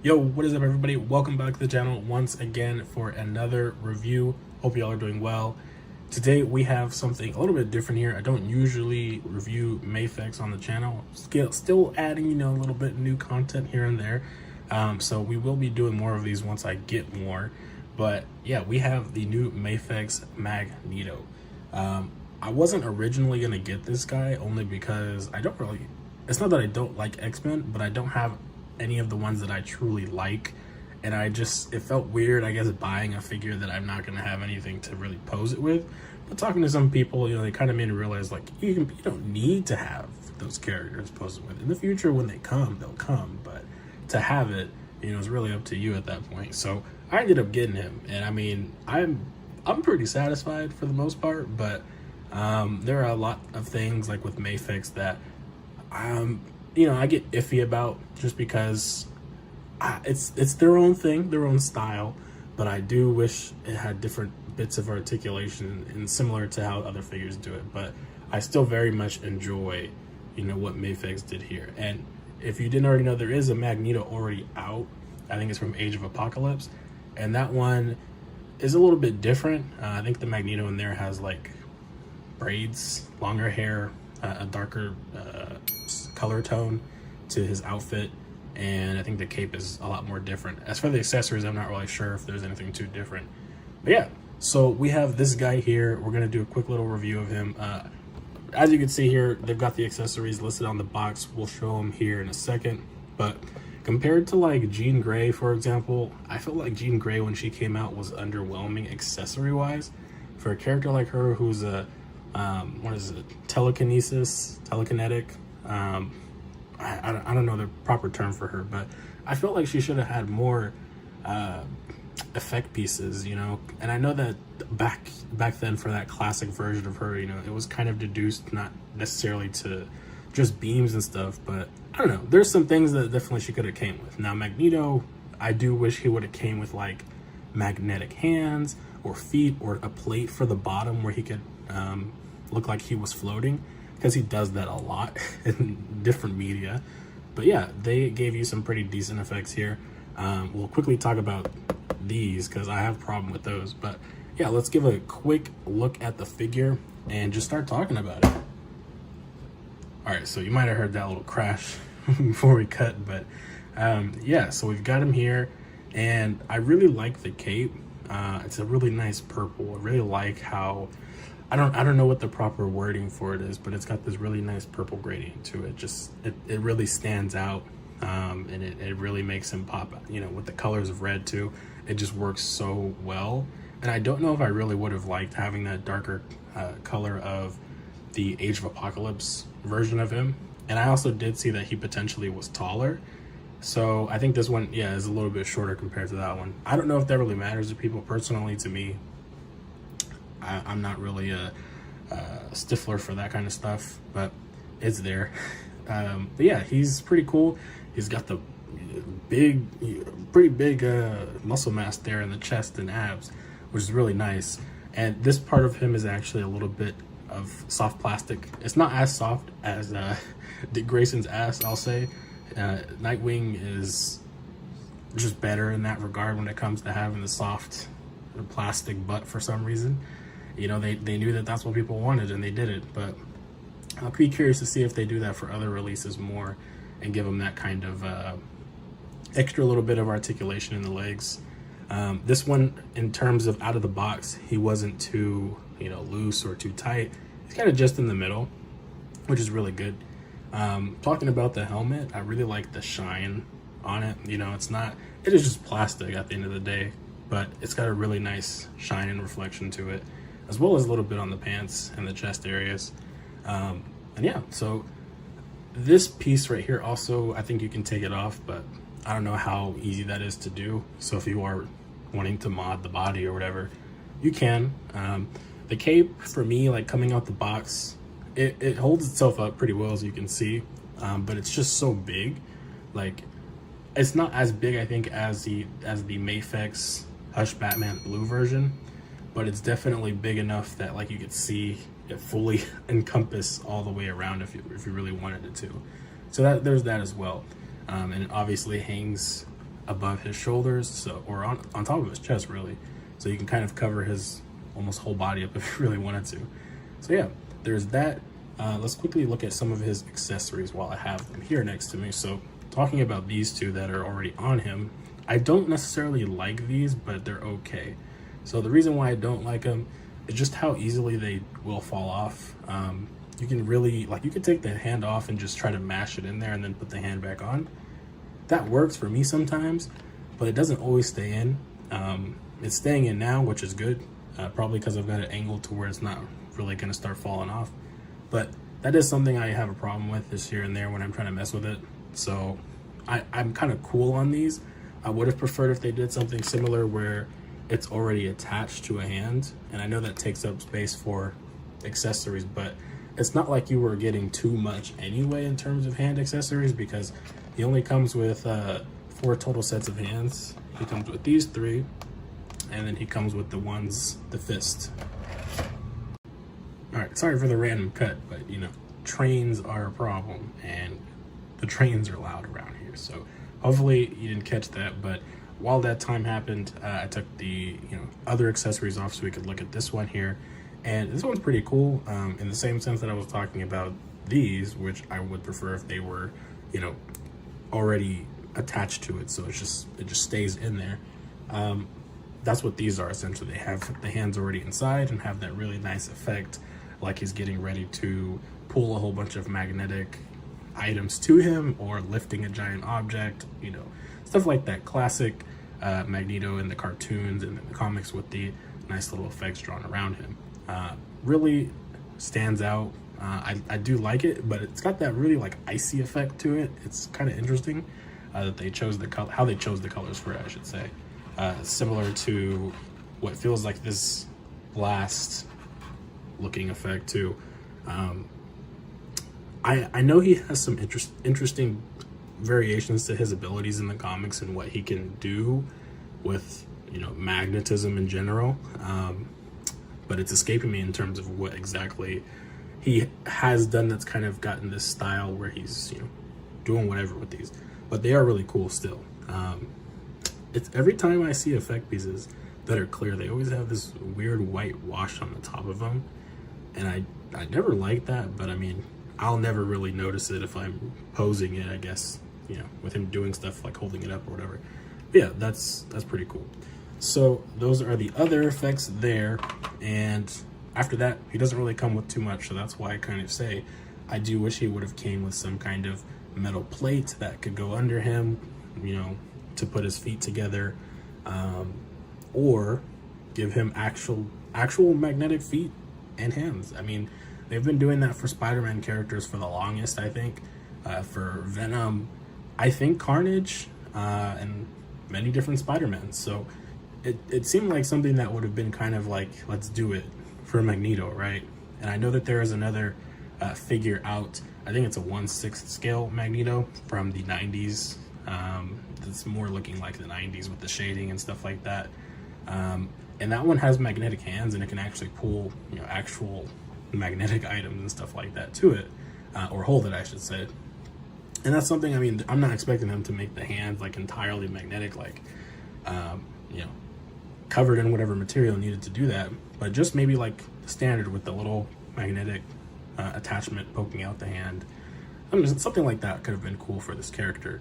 Yo, what is up everybody? Welcome back to the channel once again for another review. Hope y'all are doing well. Today we have something a little bit different here. I don't usually review Mafex on the channel. Still adding, a little bit new content here and there. So we will be doing more of these once I get more. But yeah, we have the new Mafex Magneto. I wasn't originally going to get this guy only because it's not that I don't like Xmen, but I don't have any of the ones that I truly like, and it felt weird, I guess, buying a figure that I'm not going to have anything to really pose it with. But talking to some people, they kind of made me realize, like, you don't need to have those characters posed with. In the future, when they come, they'll come, but to have it, it's really up to you at that point. So I ended up getting him, and I mean, I'm pretty satisfied for the most part, but there are a lot of things like with Mafex that I get iffy about, just because it's their own thing, their own style, but I do wish it had different bits of articulation and similar to how other figures do it. But I still very much enjoy, what Mafex did here. And if you didn't already know, there is a Magneto already out. I think it's from Age of Apocalypse, and that one is a little bit different. I think the Magneto in there has like braids, longer hair, a darker color tone to his outfit, and I think the cape is a lot more different. As for the accessories, I'm not really sure if there's anything too different, but yeah. So we have this guy here. We're gonna do a quick little review of him. As you can see here, they've got the accessories listed on the box. We'll show them here in a second, but compared to like Jean Grey, for example, I felt like Jean Grey when she came out was underwhelming accessory wise. For a character like her who's a telekinetic, I don't know the proper term for her, but I felt like she should have had more effect pieces, and I know that back then for that classic version of her, it was kind of deduced not necessarily to just beams and stuff, but I don't know, there's some things that definitely she could have came with. Now Magneto, I do wish he would have came with like magnetic hands or feet, or a plate for the bottom where he could look like he was floating, because he does that a lot in different media. But yeah, they gave you some pretty decent effects here. We'll quickly talk about these because I have a problem with those, but yeah, let's give a quick look at the figure and just start talking about it. All right, so you might have heard that little crash before we cut, but yeah, so we've got him here, and I really like the cape. It's a really nice purple. I really like how, I don't know what the proper wording for it is, but it's got this really nice purple gradient to it. It really stands out, and it really makes him pop out. With the colors of red too, it just works so well. And I don't know if I really would have liked having that darker color of the Age of Apocalypse version of him. And I also did see that he potentially was taller. So I think this one, yeah, is a little bit shorter compared to that one. I don't know if that really matters to people. Personally, to me, I'm not really a stiffler for that kind of stuff, but it's there. But yeah, he's pretty cool. He's got the pretty big muscle mass there in the chest and abs, which is really nice. And this part of him is actually a little bit of soft plastic. It's not as soft as Dick Grayson's ass, I'll say. Nightwing is just better in that regard when it comes to having the soft plastic butt for some reason. They knew that that's what people wanted, and they did it. But I'll be curious to see if they do that for other releases more and give them that kind of extra little bit of articulation in the legs. This one, in terms of out of the box, he wasn't too loose or too tight. He's kind of just in the middle, which is really good. Talking about the helmet, I really like the shine on it. It is just plastic at the end of the day, but it's got a really nice shine and reflection to it, as well as a little bit on the pants and the chest areas. And yeah, so this piece right here also, I think you can take it off, but I don't know how easy that is to do. So if you are wanting to mod the body or whatever, you can. The cape, for me, like coming out the box, it holds itself up pretty well, as you can see, but it's just so big. Like, it's not as big, I think, as the Mafex Hush Batman Blue version, but it's definitely big enough that like you could see it fully encompass all the way around if you really wanted it to. So there's that as well. And it obviously hangs above his shoulders, so, or on top of his chest really, so you can kind of cover his almost whole body up if you really wanted to. So yeah, there's that. Let's quickly look at some of his accessories while I have them here next to me. So talking about these two that are already on him, I don't necessarily like these, but they're okay. So the reason why I don't like them is just how easily they will fall off. You can really, like, you can take the hand off and just try to mash it in there and then put the hand back on. That works for me sometimes, but it doesn't always stay in. It's staying in now, which is good, probably because I've got it angled to where it's not really going to start falling off. But that is something I have a problem with, is here and there when I'm trying to mess with it. So I'm kind of cool on these. I would have preferred if they did something similar where it's already attached to a hand, and I know that takes up space for accessories, but it's not like you were getting too much anyway in terms of hand accessories, because he only comes with 4 total sets of hands. He comes with these 3, and then he comes with the fist. All right, sorry for the random cut, but you know, trains are a problem, and the trains are loud around here. So hopefully you didn't catch that, but while that time happened, I took the other accessories off so we could look at this one here. And this one's pretty cool, in the same sense that I was talking about these, which I would prefer if they were, already attached to it, so it just stays in there. That's what these are essentially. They have the hands already inside and have that really nice effect, like he's getting ready to pull a whole bunch of magnetic items to him, or lifting a giant object, stuff like that classic Magneto in the cartoons and in the comics, with the nice little effects drawn around him. Really stands out. I do like it, but it's got that really like icy effect to it. It's kind of interesting that they chose how they chose the colors for it, I should say. Similar to what feels like this blast looking effect too. I know he has some interesting variations to his abilities in the comics and what he can do with magnetism in general, but it's escaping me in terms of what exactly he has done that's kind of gotten this style where he's doing whatever with these, but they are really cool still. It's every time I see effect pieces that are clear, they always have this weird white wash on the top of them, and I never like that, but I mean, I'll never really notice it if I'm posing it, I guess, with him doing stuff like holding it up or whatever. But yeah, that's pretty cool. So those are the other effects there, and after that, he doesn't really come with too much, so that's why I kind of say I do wish he would have came with some kind of metal plate that could go under him, to put his feet together, or give him actual magnetic feet and hands. I mean, they've been doing that for Spider-Man characters for the longest, I think. For Venom, I think Carnage, and many different Spider-Mans. So it seemed like something that would have been kind of like, let's do it for Magneto, right? And I know that there is another figure out, I think it's a 1/6 scale Magneto from the 90s. It's more looking like the 90s with the shading and stuff like that. And that one has magnetic hands, and it can actually pull, actual magnetic items and stuff like that to it, or hold it, I should say. And that's something, I mean, I'm not expecting them to make the hands like entirely magnetic, like, covered in whatever material needed to do that, but just maybe like standard with the little magnetic attachment poking out the hand. I mean, something like that could have been cool for this character.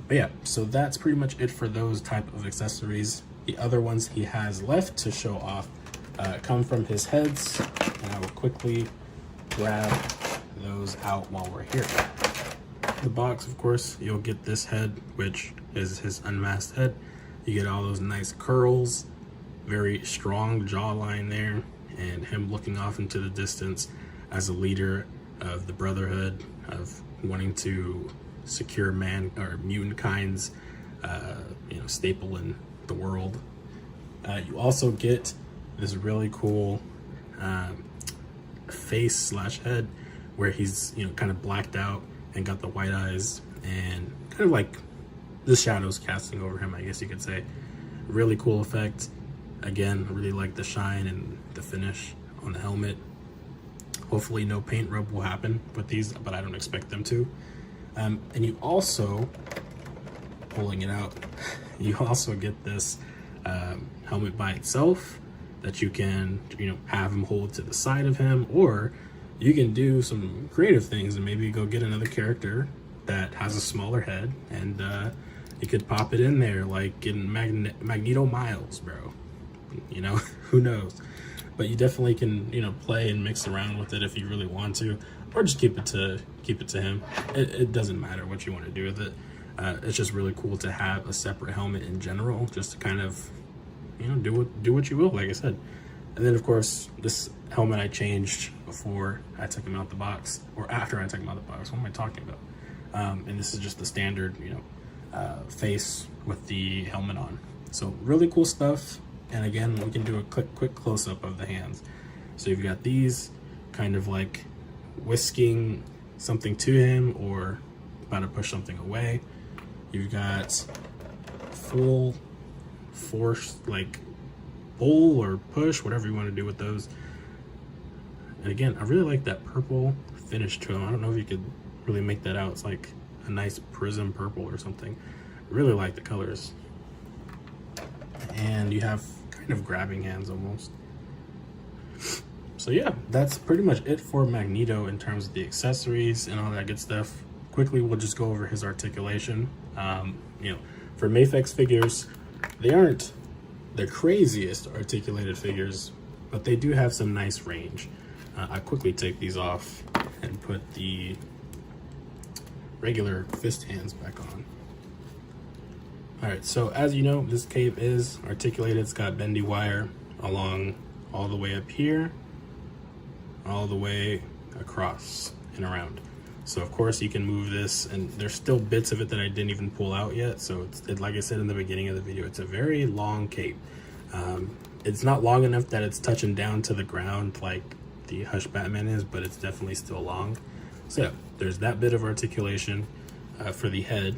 But yeah, so that's pretty much it for those type of accessories. The other ones he has left to show off come from his heads, and I will quickly grab those out while we're here. The box, of course, you'll get this head, which is his unmasked head. You get all those nice curls, very strong jawline there, and him looking off into the distance as a leader of the Brotherhood, of wanting to secure mutant kind's staple in the world. You also get this really cool face / head where he's kind of blacked out and got the white eyes, and kind of like the shadows casting over him, I guess you could say. Really cool effect. Again, I really like the shine and the finish on the helmet. Hopefully no paint rub will happen with these, but I don't expect them to. And you also pulling it out, you also get this helmet by itself that you can, you know, have him hold to the side of him, or you can do some creative things and maybe go get another character that has a smaller head, and you could pop it in there like in Magneto Miles, bro. You know, who knows? But you definitely can, you know, play and mix around with it if you really want to, or just keep it to him. It doesn't matter what you want to do with it. It's just really cool to have a separate helmet in general, just to kind of, you know, do what you will, like I said. And then of course this helmet I changed before I took him out the box, or after I took him out the box. What am I talking about? And this is just the standard, you know, face with the helmet on. So really cool stuff. And again, we can do a quick close-up of the hands. So you've got these kind of like whisking something to him or about to push something away. You've got full force, like pull or push, whatever you want to do with those. And again, I really like that purple finish to him. I don't know if you could really make that out. It's like a nice prism purple or something. Really like the colors. And you have kind of grabbing hands almost. So yeah, that's pretty much it for Magneto in terms of the accessories and all that good stuff. Quickly, we'll just go over his articulation. You know, for Mafex figures, they aren't the craziest articulated figures, but they do have some nice range. I quickly take these off and put the regular fist hands back on. All right, so as you know, this cape is articulated. It's got bendy wire along all the way up here, all the way across and around. So of course you can move this, and there's still bits of it that I didn't even pull out yet. So it's like I said in the beginning of the video, it's a very long cape. It's not long enough that it's touching down to the ground like the Hush Batman is, but it's definitely still long. So yeah, there's that bit of articulation for the head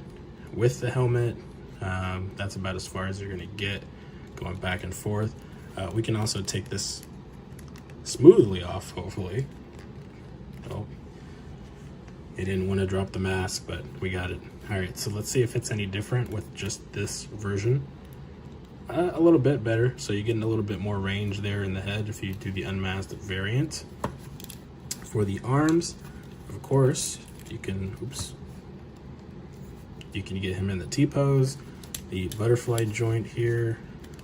with the helmet. That's about as far as you're gonna get going back and forth. We can also take this smoothly off, hopefully. Oh, he didn't want to drop the mask, but we got it. All right, so let's see if it's any different with just this version. A little bit better, so you're getting a little bit more range there in the head if you do the unmasked variant. For the arms, of course, you can, you can get him in the T-pose, the butterfly joint here.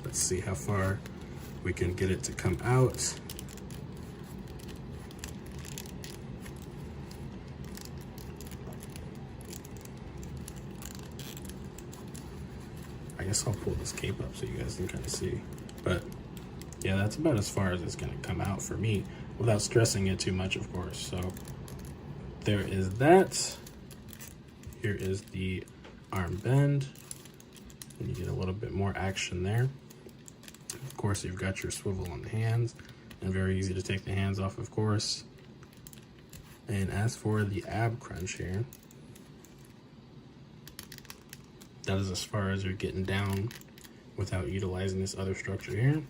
Let's see how far we can get it to come out. I guess I'll pull this cape up so you guys can kind of see. But yeah, that's about as far as it's gonna come out for me without stressing it too much, of course. So there is that. Here is the arm bend, and you get a little bit more action there. Of course, you've got your swivel on the hands, and very easy to take the hands off, of course. And as for the ab crunch here, that is as far as you're getting down without utilizing this other structure here.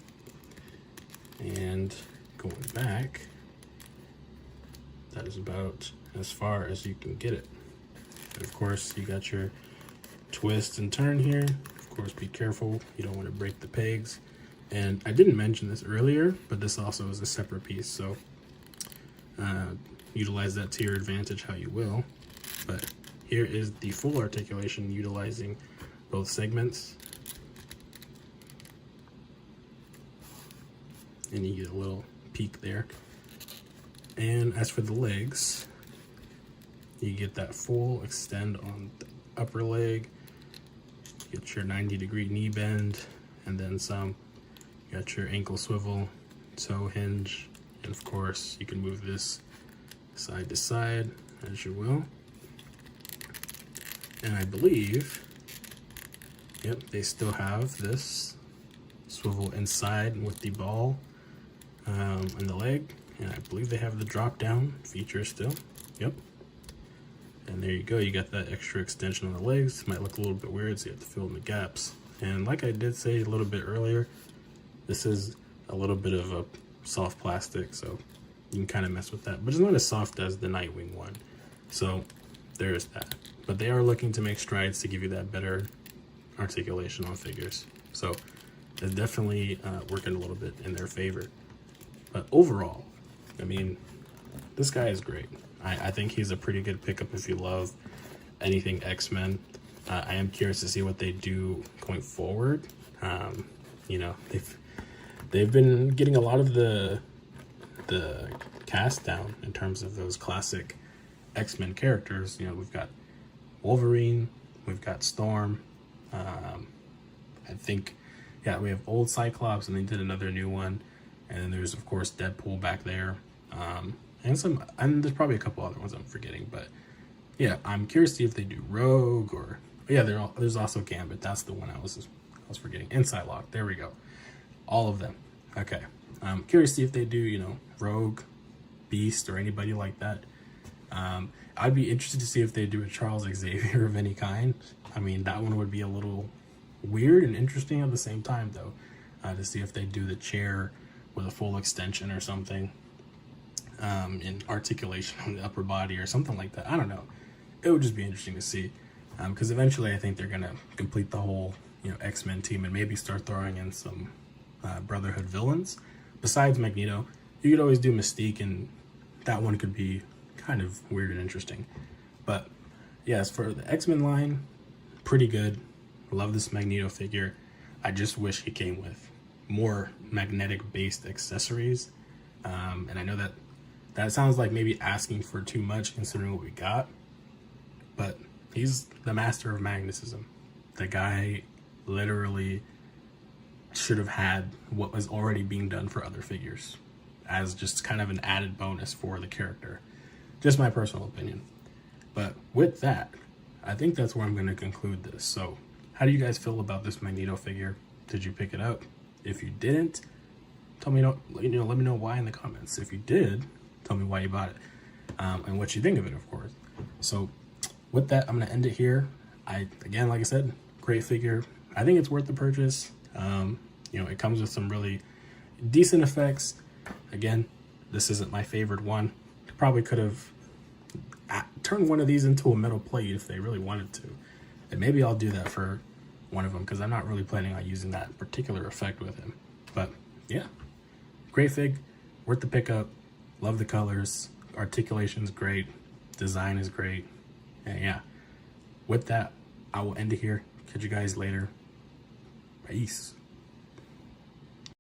And going back, that is about as far as you can get it. And of course, you got your twist and turn here. Of course, be careful. You don't want to break the pegs. And I didn't mention this earlier, but this also is a separate piece. So utilize that to your advantage how you will. But here is the full articulation utilizing both segments. And you get a little peek there. And as for the legs, you get that full extend on the upper leg. You get your 90-degree knee bend, and then some. You got your ankle swivel, toe hinge, and of course you can move this side to side as you will. And I believe, yep, they still have this swivel inside with the ball and the leg, and I believe they have the drop down feature still. Yep. And there you go, you got that extra extension on the legs. Might look a little bit weird, so you have to fill in the gaps. And like I did say a little bit earlier, this is a little bit of a soft plastic, so you can kind of mess with that, but it's not as soft as the Nightwing one. So there is that. But they are looking to make strides to give you that better articulation on figures. So it's definitely working a little bit in their favor. But overall, I mean, this guy is great. I think he's a pretty good pickup if you love anything X-Men. I am curious to see what they do going forward. You know, they've been getting a lot of the cast down in terms of those classic X-Men characters. You know, we've got Wolverine, we've got Storm. I think, yeah, we have old Cyclops, and they did another new one. And then there's, of course, Deadpool back there. And there's probably a couple other ones I'm forgetting. But yeah, I'm curious to see if they do Rogue or, yeah, there's also Gambit. That's the one I was forgetting. And Psylocke. There we go. All of them. Okay. I'm curious to see if they do, you know, Rogue, Beast, or anybody like that. I'd be interested to see if they do a Charles Xavier of any kind. I mean, that one would be a little weird and interesting at the same time, though, to see if they do the chair with a full extension or something, in articulation on the upper body or something like that. I don't know. It would just be interesting to see, because eventually I think they're gonna complete the whole, you know, X-Men team and maybe start throwing in some Brotherhood villains besides Magneto. You could always do Mystique, and that one could be kind of weird and interesting. But yes, for the X-Men line, pretty good. Love this Magneto figure. I just wish he came with more magnetic based accessories, and I know that sounds like maybe asking for too much considering what we got, but he's the master of magnetism. The guy literally should have had what was already being done for other figures as just kind of an added bonus for the character. Just my personal opinion. But with that, I think that's where I'm going to conclude this. So how do you guys feel about this Magneto figure? Did you pick it up? If you didn't, tell me, let me know why in the comments. If you did, tell me why you bought it, and what you think of it, of course. So with that, I'm going to end it here. Again, like I said, great figure. I think it's worth the purchase. You know, it comes with some really decent effects. Again, this isn't my favorite one. Probably could have turned one of these into a metal plate if they really wanted to. And maybe I'll do that for one of them, because I'm not really planning on using that particular effect with him. But yeah, great fig, worth the pickup. Love the colors, articulation's great, design is great. And yeah, with that, I will end it here. Catch you guys later. Peace.